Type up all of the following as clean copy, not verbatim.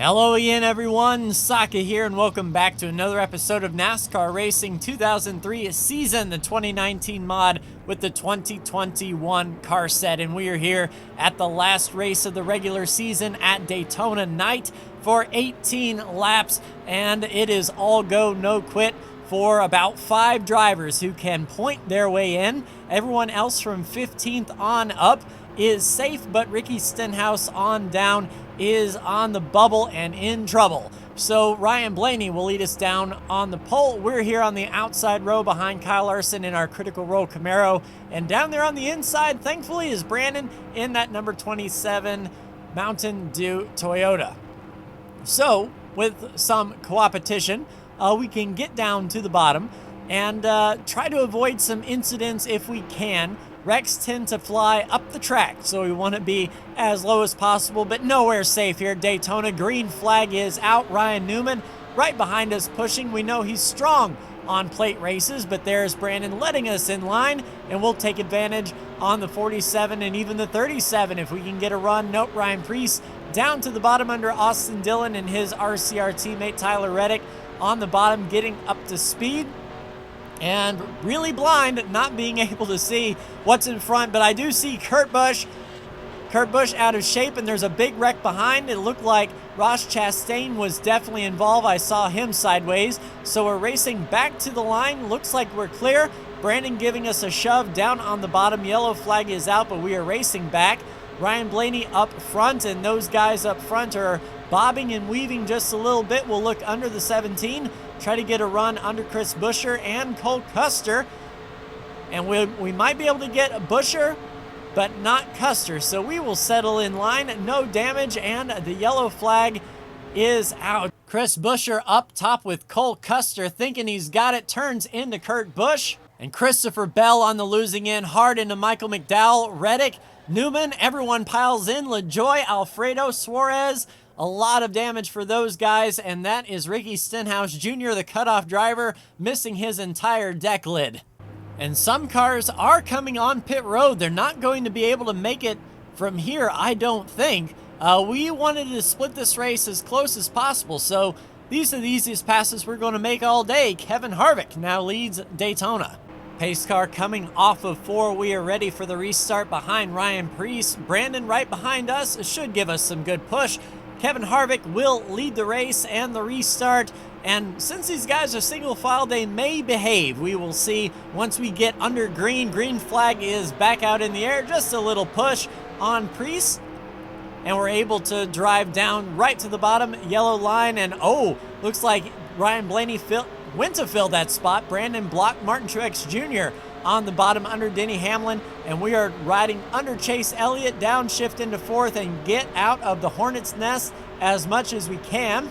Hello again, everyone. Saka here, and welcome back to another episode of NASCAR Racing 2003 season, the 2019 mod with the 2021 car set. And we are here at the last race of the regular season at Daytona night for 18 laps, and it is all go, no quit for about 5 drivers who can point their way in. Everyone else from 15th on up is safe, but Ricky Stenhouse on down is on the bubble and in trouble. So Ryan Blaney will lead us down on the pole. We're here on the outside row behind Kyle Larson in our Critical Role Camaro, and down there on the inside, thankfully, is Brandon in that number 27 Mountain Dew Toyota. So with some coopetition, we can get down to the bottom and try to avoid some incidents if we can. Wrecks tend to fly up the track, so we want to be as low as possible, but nowhere safe here. Daytona, green flag is out. Ryan Newman right behind us pushing. We know he's strong on plate races, but there's Brandon letting us in line, and we'll take advantage on the 47 and even the 37 if we can get a run. Nope, Ryan Preece down to the bottom under Austin Dillon and his RCR teammate Tyler Reddick on the bottom, getting up to speed. And really blind, not being able to see what's in front, but I do see Kurt Busch out of shape, and there's a big wreck behind. It looked like Ross Chastain was definitely involved. I saw him sideways. So we're racing back to the line. Looks like we're clear. Brandon giving us a shove down on the bottom. Yellow flag is out, but we are racing back. Ryan Blaney up front, and those guys up front are bobbing and weaving just a little bit. We'll look under the 17. Try to get a run under Chris Buescher and Cole Custer. And we might be able to get Buescher, but not Custer. So we will settle in line. No damage, and the yellow flag is out. Chris Buescher up top with Cole Custer, thinking he's got it, turns into Kurt Busch. And Christopher Bell on the losing end, hard into Michael McDowell, Reddick, Newman, everyone piles in. LaJoy, Alfredo, Suarez. A lot of damage for those guys, and that is Ricky Stenhouse Jr., the cutoff driver, missing his entire deck lid. And some cars are coming on pit road. They're not going to be able to make it from here, I don't think. We wanted to split this race as close as possible, so these are the easiest passes we're going to make all day. Kevin Harvick now leads Daytona. Pace car coming off of 4. We are ready for the restart behind Ryan Preece. Brandon right behind us should give us some good push. Kevin Harvick will lead the race and the restart, and since these guys are single file, they may behave. We will see once we get under green. Green flag is back out in the air, just a little push on Preece, and we're able to drive down right to the bottom. Yellow line, and oh, looks like Ryan Blaney went to fill that spot. Brandon blocked Martin Truex Jr. on the bottom under Denny Hamlin, and we are riding under Chase Elliott, downshift into 4th, and get out of the hornet's nest as much as we can.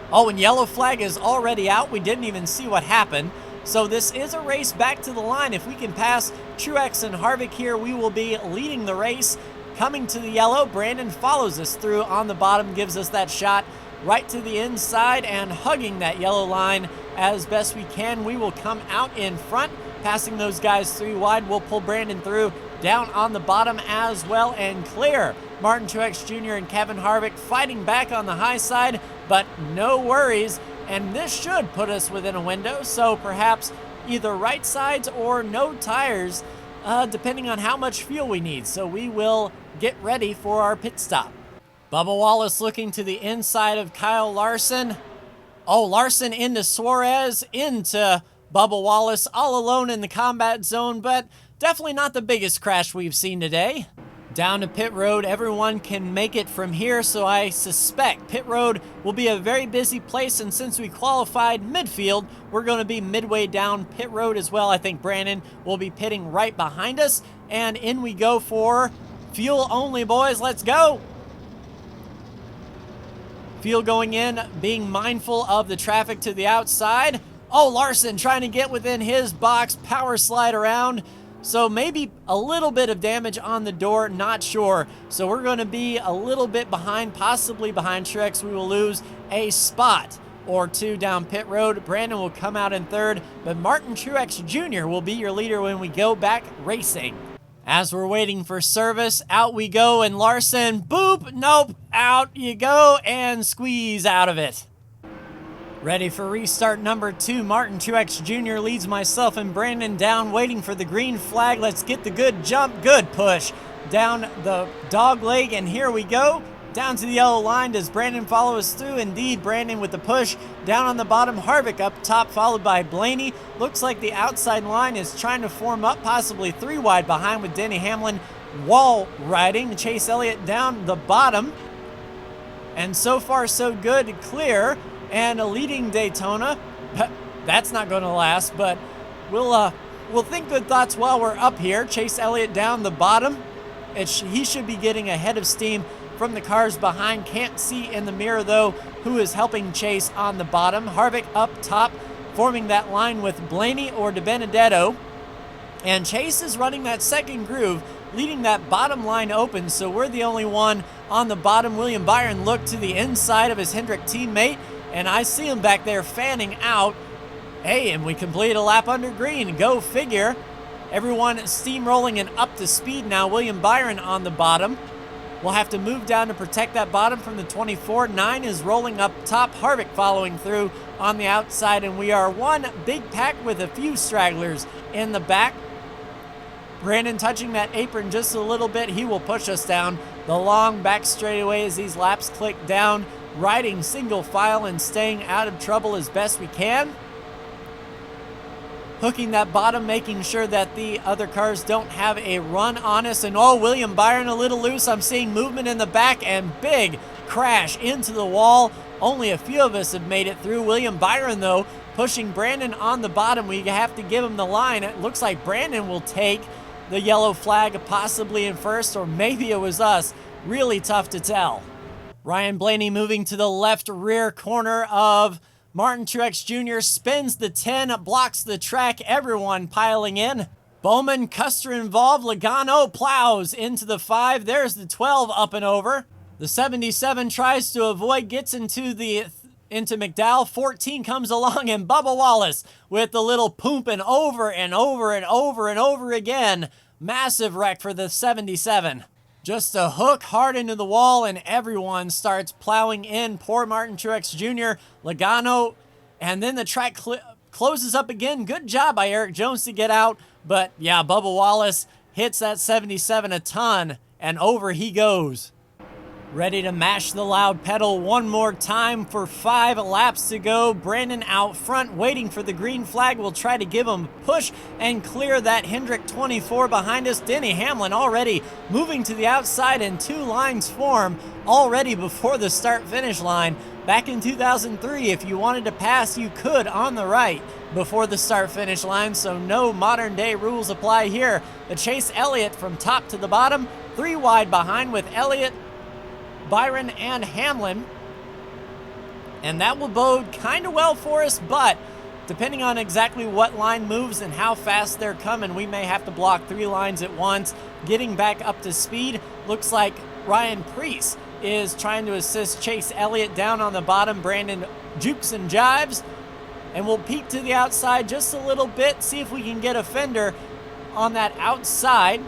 Oh, and yellow flag is already out. We didn't even see what happened. So this is a race back to the line. If we can pass Truex and Harvick here, we will be leading the race. Coming to the yellow, Brandon follows us through on the bottom, gives us that shot right to the inside, and hugging that yellow line as best we can. We will come out in front, passing those guys 3 wide. We'll pull Brandon through down on the bottom as well and clear. Martin Truex Jr. and Kevin Harvick fighting back on the high side, but no worries. And this should put us within a window, so perhaps either right sides or no tires, depending on how much fuel we need. So we will get ready for our pit stop. Bubba Wallace looking to the inside of Kyle Larson. Oh, Larson into Suarez, into Bubba Wallace, all alone in the combat zone, but definitely not the biggest crash we've seen today. Down to pit road, everyone can make it from here, so I suspect pit road will be a very busy place, and since we qualified midfield, we're going to be midway down pit road as well. I think Brandon will be pitting right behind us, and in we go for fuel only, boys. Let's go! Fuel going in, being mindful of the traffic to the outside. Oh, Larson trying to get within his box, power slide around. So maybe a little bit of damage on the door, not sure. So we're going to be a little bit behind, possibly behind Truex. We will lose a spot or 2 down pit road. Brandon will come out in 3rd, but Martin Truex Jr. will be your leader when we go back racing. As we're waiting for service, out we go, and Larson, boop, nope, out you go, and squeeze out of it. Ready for restart number 2. Martin Truex Jr. leads myself and Brandon down, waiting for the green flag. Let's get the good jump, good push down the dog leg, and here we go. Down to the yellow line. Does Brandon follow us through? Indeed, Brandon with the push. Down on the bottom, Harvick up top, followed by Blaney. Looks like the outside line is trying to form up, possibly 3 wide behind with Denny Hamlin wall riding. Chase Elliott down the bottom. And so far, so good. Clear and a leading Daytona. That's not going to last, but we'll think good thoughts while we're up here. Chase Elliott down the bottom. He should be getting a head of steam from the cars behind. Can't see in the mirror, though, who is helping Chase on the bottom. Harvick up top, forming that line with Blaney or DiBenedetto. And Chase is running that second groove, leading that bottom line open, so we're the only one on the bottom. William Byron looked to the inside of his Hendrick teammate, and I see him back there fanning out. Hey, and we completed a lap under green. Go figure. Everyone steamrolling and up to speed now. William Byron on the bottom. We'll have to move down to protect that bottom from the 24. 9 is rolling up top. Harvick following through on the outside, and we are one big pack with a few stragglers in the back. Brandon touching that apron just a little bit. He will push us down the long back straightaway as these laps click down, riding single file and staying out of trouble as best we can. Hooking that bottom, making sure that the other cars don't have a run on us. And oh, William Byron a little loose. I'm seeing movement in the back and big crash into the wall. Only a few of us have made it through. William Byron, though, pushing Brandon on the bottom. We have to give him the line. It looks like Brandon will take the yellow flag, possibly in first, or maybe it was us. Really tough to tell. Ryan Blaney moving to the left rear corner of Martin Truex Jr. spins the 10, blocks the track, everyone piling in. Bowman, Custer involved, Logano plows into the 5. There's the 12 up and over. The 77 tries to avoid, gets into McDowell. 14 comes along, and Bubba Wallace with the little poop and over and over and over and over again. Massive wreck for the 77. Just a hook hard into the wall, and everyone starts plowing in. Poor Martin Truex Jr., Logano, and then the track closes up again. Good job by Eric Jones to get out, but yeah, Bubba Wallace hits that 77 a ton, and over he goes. Ready to mash the loud pedal one more time for 5 laps to go. Brandon out front, waiting for the green flag. We'll try to give him a push and clear that Hendrick 24 behind us. Denny Hamlin already moving to the outside, and 2 lines form already before the start-finish line. Back in 2003, if you wanted to pass, you could on the right before the start-finish line, so no modern-day rules apply here. The Chase Elliott from top to the bottom, 3 wide behind with Elliott, Byron, and Hamlin, and that will bode kind of well for us, but depending on exactly what line moves and how fast they're coming, we may have to block 3 lines at once. Getting back up to speed, looks like Ryan Preece is trying to assist Chase Elliott down on the bottom. Brandon jukes and jives, and we'll peek to the outside just a little bit, see if we can get a fender on that outside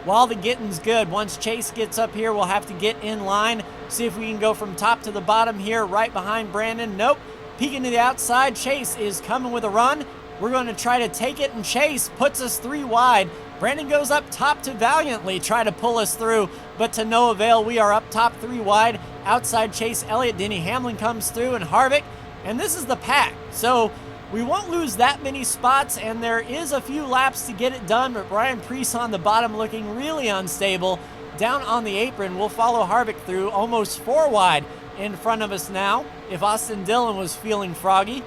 while the getting's good. Once Chase gets up here, we'll have to get in line, see if we can go from top to the bottom here, right behind Brandon. Nope. Peeking to the outside, Chase is coming with a run. We're going to try to take it, and Chase puts us 3 wide. Brandon goes up top to valiantly try to pull us through, but to no avail. We are up top 3 wide. Outside Chase Elliott, Denny Hamlin comes through, and Harvick. And this is the pack, so we won't lose that many spots, and there is a few laps to get it done, but Ryan Preece on the bottom looking really unstable. Down on the apron, we'll follow Harvick through, almost 4 wide in front of us now. If Austin Dillon was feeling froggy.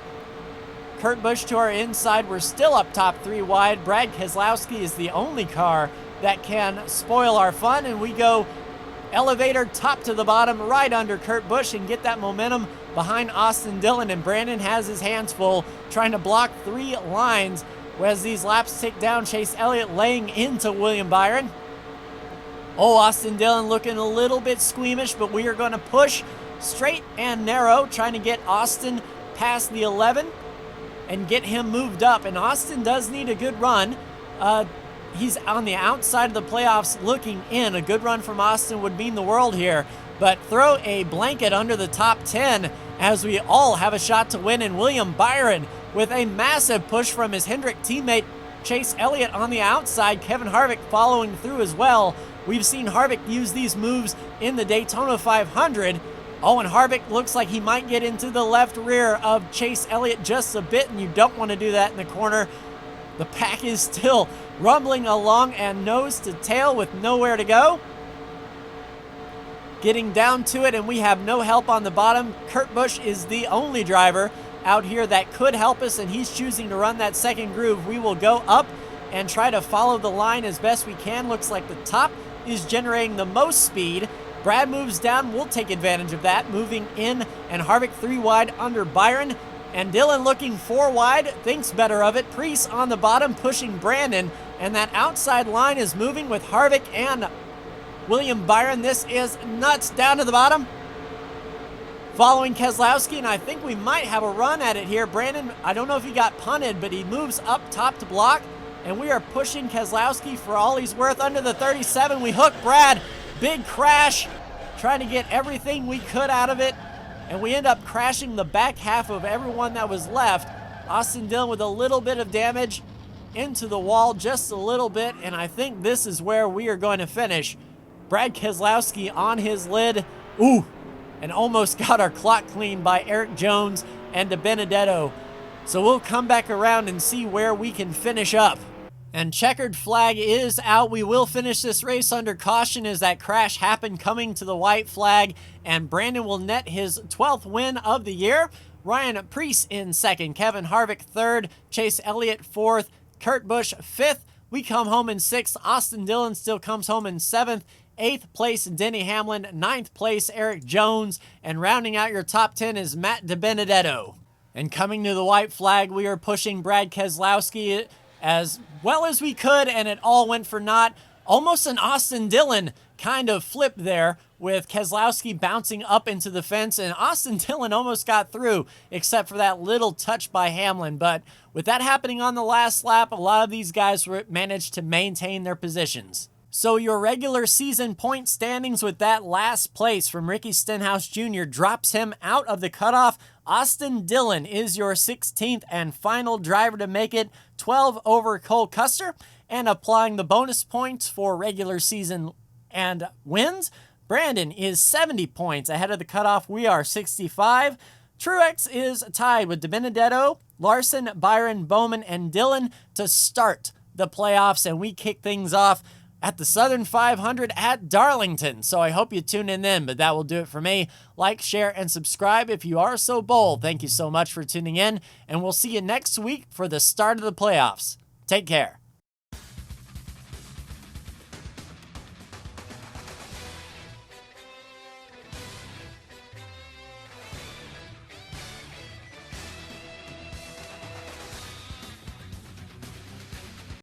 Kurt Busch to our inside, we're still up top 3 wide. Brad Keselowski is the only car that can spoil our fun, and we go elevator top to the bottom, right under Kurt Busch, and get that momentum behind Austin Dillon. And Brandon has his hands full trying to block 3 lines as these laps tick down. Chase Elliott laying into William Byron. Oh, Austin Dillon looking a little bit squeamish, but we are going to push straight and narrow, trying to get Austin past the 11 and get him moved up. And Austin does need a good run. he's on the outside of the playoffs looking in. A good run from Austin would mean the world here, but throw a blanket under the top 10 as we all have a shot to win. And William Byron with a massive push from his Hendrick teammate Chase Elliott on the outside. Kevin Harvick following through as well. We've seen Harvick use these moves in the Daytona 500. Oh, and Harvick looks like he might get into the left rear of Chase Elliott just a bit, and you don't want to do that in the corner. The pack is still rumbling along and nose to tail with nowhere to go. Getting down to it, and we have no help on the bottom. Kurt Busch is the only driver out here that could help us, and he's choosing to run that second groove. We will go up and try to follow the line as best we can. Looks like the top is generating the most speed. Brad moves down. We'll take advantage of that, moving in, and Harvick 3 wide under Byron. And Dillon looking 4 wide, thinks better of it. Preece on the bottom pushing Brandon, and that outside line is moving with Harvick and William Byron. This is nuts. Down to the bottom. Following Keselowski, and I think we might have a run at it here. Brandon, I don't know if he got punted, but he moves up top to block, and we are pushing Keselowski for all he's worth under the 37. We hook Brad. Big crash, trying to get everything we could out of it, and we end up crashing the back half of everyone that was left. Austin Dillon with a little bit of damage into the wall, just a little bit, and I think this is where we are going to finish. Brad Keselowski on his lid. Ooh, and almost got our clock cleaned by Eric Jones and DiBenedetto. So we'll come back around and see where we can finish up. And checkered flag is out. We will finish this race under caution as that crash happened, coming to the white flag, and Brandon will net his 12th win of the year. Ryan Preece in second, Kevin Harvick third, Chase Elliott fourth, Kurt Busch fifth. We come home in sixth. Austin Dillon still comes home in seventh. 8th place, Denny Hamlin. 9th place, Eric Jones. And rounding out your top 10 is Matt DiBenedetto. And coming to the white flag, we are pushing Brad Keselowski as well as we could, and it all went for naught. Almost an Austin Dillon kind of flip there, with Keselowski bouncing up into the fence, and Austin Dillon almost got through, except for that little touch by Hamlin. But with that happening on the last lap, a lot of these guys managed to maintain their positions. So your regular season point standings, with that last place from Ricky Stenhouse Jr. drops him out of the cutoff. Austin Dillon is your 16th and final driver to make it, 12 over Cole Custer. And applying the bonus points for regular season and wins, Brandon is 70 points ahead of the cutoff. We are 65. Truex is tied with DiBenedetto, Larson, Byron, Bowman, and Dillon to start the playoffs, and we kick things off at the Southern 500 at Darlington. So I hope you tune in then, but that will do it for me. Like, share, and subscribe if you are so bold. Thank you so much for tuning in, and we'll see you next week for the start of the playoffs. Take care.